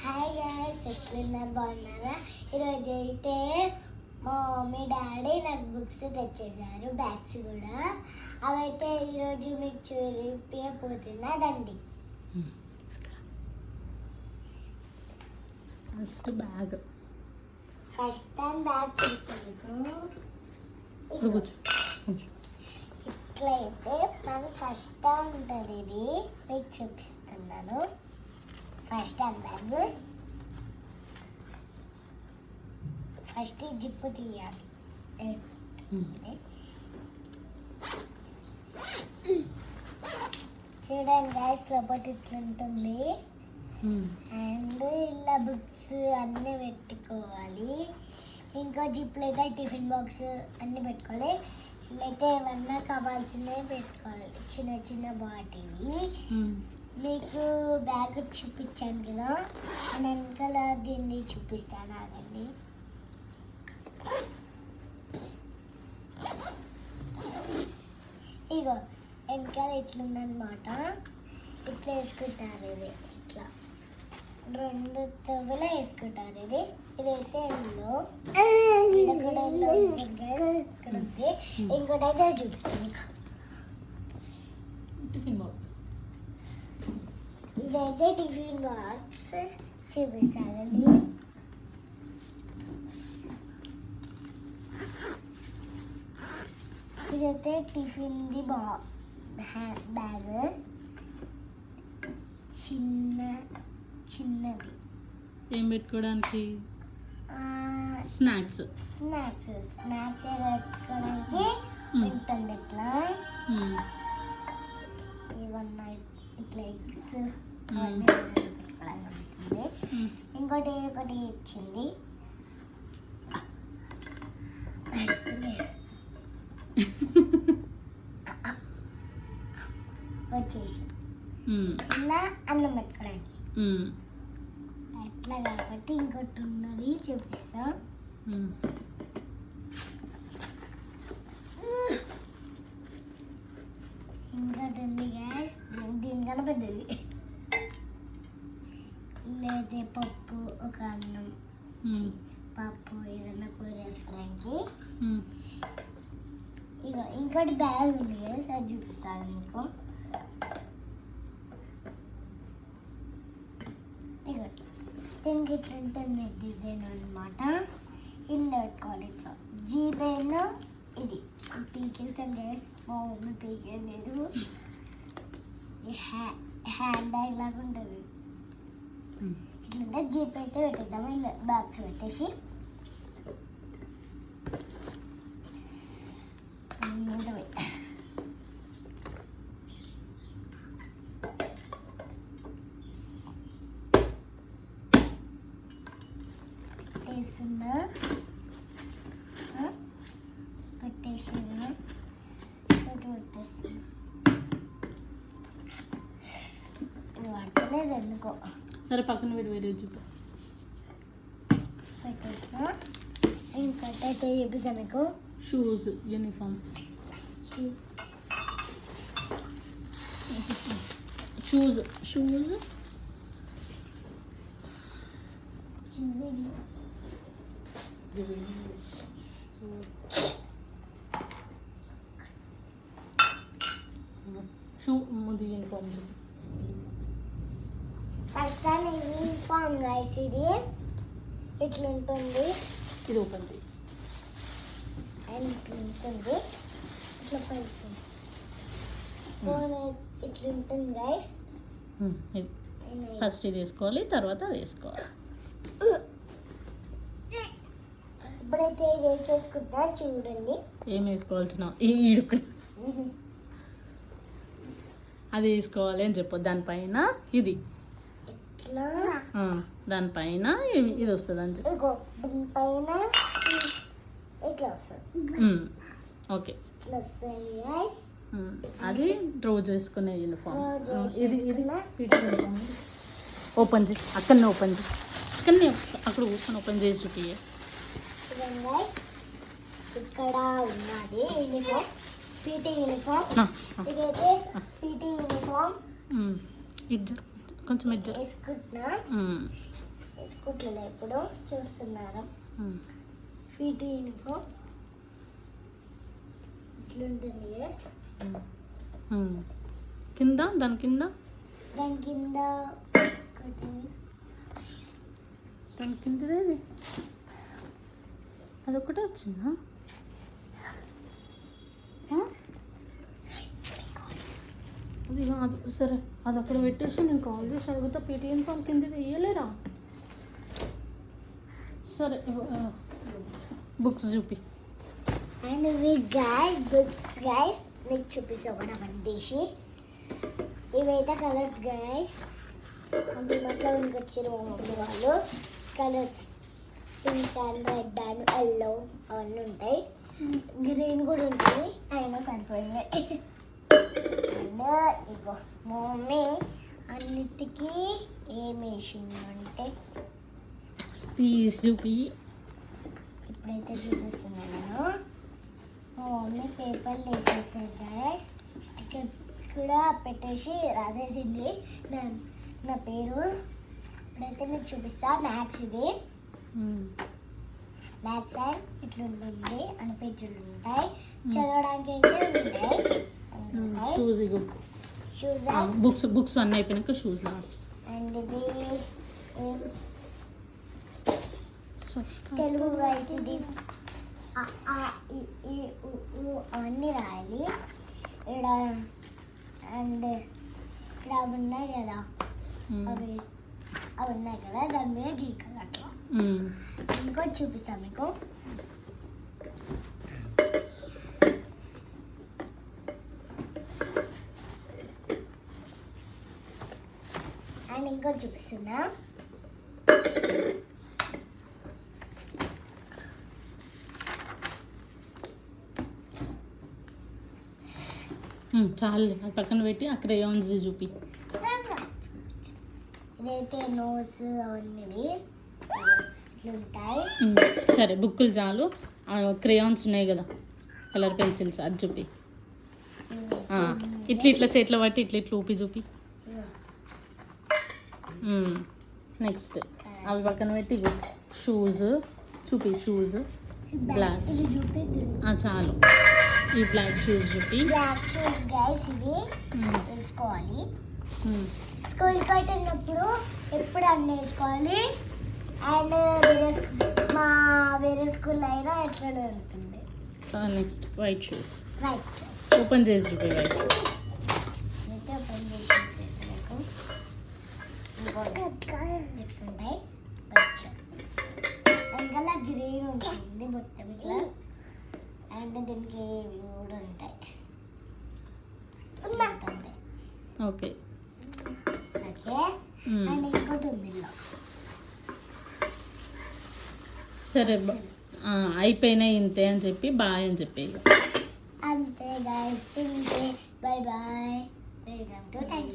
Hi guys, ఎట్లున్నారు? బాగున్నారా? ఈరోజు అయితే మా మమ్మీ డాడీ నాకు బుక్స్ తెచ్చేసారు, బ్యాగ్స్ కూడా. అవైతే ఈరోజు మీకు చూపిపోతున్నదండి. First bag first time bag చూస్తాను. ఇట్లయితే మనకు ఫస్ట్ టైం ఉంటుంది. ఇది మీకు చూపిస్తున్నాను. First time bag. First zip తీయాలి. చూడండి గైస్, లోపల ఇట్లుంటుంది. అండ్ ఇలా బుక్స్ అన్నీ పెట్టుకోవాలి. ఇంకో జిప్లో అయితే టిఫిన్ బాక్స్ అన్నీ పెట్టుకోవాలి. ఇట్లయితే ఏమన్నా కావాల్సినవి పెట్టుకోవాలి, చిన్న చిన్న బాటిల్. మీకు బ్యాగ్ చూపించాను కదా, నేను వెనకాల దీన్ని చూపిస్తాను. ఆగండి. ఇగో వెనకాల ఇట్లుందనమాట. ఇట్లా వేసుకుంటారు. ఇది ఇట్లా 2 తవ్వులా వేసుకుంటారు. ఇదైతే ఎల్లో, ఇక్కడ ఎల్లో ఇక్కడ ఉంది. ఇంకోటి అయితే చూపిస్తాను. ఇదైతే టిఫిన్ బాక్స్ చూపిస్తానండి. ఇదైతే టిఫిన్ది బ్యాగ్, చిన్నది. ఏం పెట్టుకోవడానికి? స్నాక్స్ పెట్టుకోవడానికి ఉంటుంది. ఇట్లా ఇవన్నీ ఇట్లా ఎగ్స్ పెట్టుకోవడానికి ఉంటుంది. ఇంకోటి ఒకటి ఇచ్చింది. వచ్చేసి ఇలా అన్నం పెట్టుకోవడానికి అట్లా. కాబట్టి ఇంకోటి ఉన్నది చూపిస్తా. ఇంకోటి ఉంది గ్యాస్, దీనికన్నా పెద్దది. లేదా పప్పు, ఒక అన్నం, పప్పు ఏదన్నా కూర వేసుకోవడానికి. ఇక ఇంకోటి బ్యాగ్ ఉంది గ్యాస్, అది చూపిస్తాను మీకు. ఇగోటి దీనికి ఇట్లా ఉంటుంది డిజైన్ అనమాట. ఇల్లు పెట్టుకోవాలి ఇట్లా. జీబైన్ ఇది పీకేసాను గ్యాస్, మా మమ్మీ పీకేయలేదు. హ్యాండ్ బ్యాగ్ లాగా ఉంటుంది. ఇట్లుంటే జీప్ అయితే పెట్టేద్దాము. ఇలా బ్యాగ్స్ పెట్టేసి పెట్టేస్తున్నా. పడతలేదు ఎందుకో. సరే, పక్కన వేరే చూపు పెట్టేసిన. ఇంకోటి అయితే చూపిస్తాను మీకు. Shoes, uniform. షూస్ ముందు uniform. First time uniform guys. ఇది ఇట్లుంటుంది. ఇది ఓపెన్ అండ్ ఇట్లుంటుంది. ఇట్లా పైకి ఇట్లుంటుంది గైస్. ఫస్ట్ ఇది వేసుకోవాలి, తర్వాత అది వేసుకోవాలి. ఇప్పుడైతే ఇది వేసేసుకుంటా. చూడండి ఏం వేసుకోవాల్సిన అది వేసుకోవాలి అని చెప్పు. దానిపైన ఇది, ఇట్లా దానిపైన ఇది వస్తుంది అని చెప్పు. దీనిపైన ఇట్లా వస్తుంది. ఓకే, ఇట్లా వస్తుంది గైస్. అది రోజు వేసుకునే యూనిఫామ్. ఇది యూనిఫామ్ ఓపెన్ చేయి. అక్కడనే ఓపెన్ చేయి. అక్కడ కూర్చొని ఓపెన్ చేసి చూపి. ఇక్కడ ఉన్నది యూనిఫామ్, పీటీ యూనిఫామ్. ఇదైతే పీటీ యూనిఫామ్. ఇద్దరు కొంచెం ఇద్దరు వేసుకుంటున్నా. వేసుకుంటలే ఇప్పుడు చూస్తున్నారు. ఉమ్. ఫీట్ యూనిఫామ్ ఇట్లుంటుంది guys. ఉమ్. కింద దాని కింద దాని కింద ఒకటి దాని కిందది అదొకటే వచ్చిందా? అది కాదు, సరే అది అక్కడ పెట్టేసి నేను కాల్ చేసి అడుగుతా. పేటిఎం ఫామ్ కింద వేయలేరా? సరే బుక్స్ చూపి. అండ్ ఇవి గైస్ బుక్స్ గైస్ మీకు చూపిస్తా ఒకటి అవన్నీ తీసి. ఇవైతే కలర్స్ గైస్. దీంట్లో ఇంకొచ్చారు మమ్మీ వాళ్ళు colours. Pink and red and yellow అవన్నీ ఉంటాయి. గ్రీన్ కూడా ఉంటుంది, అయినా సరిపోయింది. అండ్ ఇగో మమ్మీ అన్నిటికీ ఏం వేసిందంటే ప్లీజ్ చూపి. ఇప్పుడైతే చూపిస్తున్నాను నేను. మా మమ్మీ పేపర్లు వేసేసారు గైస్. స్టిక్కర్స్ కూడా పెట్టేసి రాసేసింది నా పేరు. ఇప్పుడైతే మీకు చూపిస్తా. మ్యాథ్స్ ఇది మ్యాథ్స్ అండ్ ఇట్లుంటుంది అని పేజీలు ఉంటాయి. చదవడానికి అయితే ఉంటాయి. షూస్ ఇగో. షూస్ బుక్స్ అన్నీ అయిపోయినాక షూస్ లాస్ట్. అండ్ ఇది తెలుగు గైస్. ఇది అ, ఆ, ఇ, ఈ, ఉ, ఊ అవన్నీ రాయాలి ఇక్కడ. అండ్ ఇక్కడ అవి ఉన్నాయి కదా, అవి ఉన్నాయి కదా, దాని మీద గీకాలి అట్లా. ఇంకోటి చూపిస్తాను మీకు. అండ్ ఇంకోటి చూపిస్తున్నా. చాలు, అది పక్కన పెట్టి ఆ క్రేయాన్స్ చూపి. ఇదైతే నోస్ అవన్నీ ఇట్లుంటాయి. సరే బుక్కులు చాలు. క్రేయాన్స్ ఉన్నాయి కదా, కలర్ పెన్సిల్స్, అది చూపి. ఇట్లా చేతిలో పట్టి ఇట్లా ఊపి చూపి. నెక్స్ట్ అవి పక్కన పెట్టి షూస్ చూపి. షూస్ బ్లాక్ ఇది చూపిద్దు. చాలు. ఈ బ్లాక్ షూస్ చూపి. బ్లాక్ షూస్ గైస్ ఇవి వేసుకోవాలి. స్కూల్కి వెళ్ళినప్పుడు ఎప్పుడు అన్నీ వేసుకోవాలి. అండ్ వేరే స్కూల్ అయినా ఎట్లనే ఉంటుంది. Next white shoes. White shoes open చేసి చూపి. వైట్ షూస్ అయితే ఓపెన్ చేసి చూపిస్తాను. ఇట్లుంటాయి వైట్ షూస్. ఇంకా గ్రీన్ ఉంటుంది మొత్తం ఇట్లా. అండ్ దీనికి ఇవి కూడా ఉంటాయి. ఓకే. ఓకే. అండ్ ఇంకోటి ఉంది ఇలా. సరే అయిపోయినాయి ఇంతే అని చెప్పి బాయ్ అని చెప్పి. అంతే గైస్, ఇంతే. Bye bye. Welcome to thank you.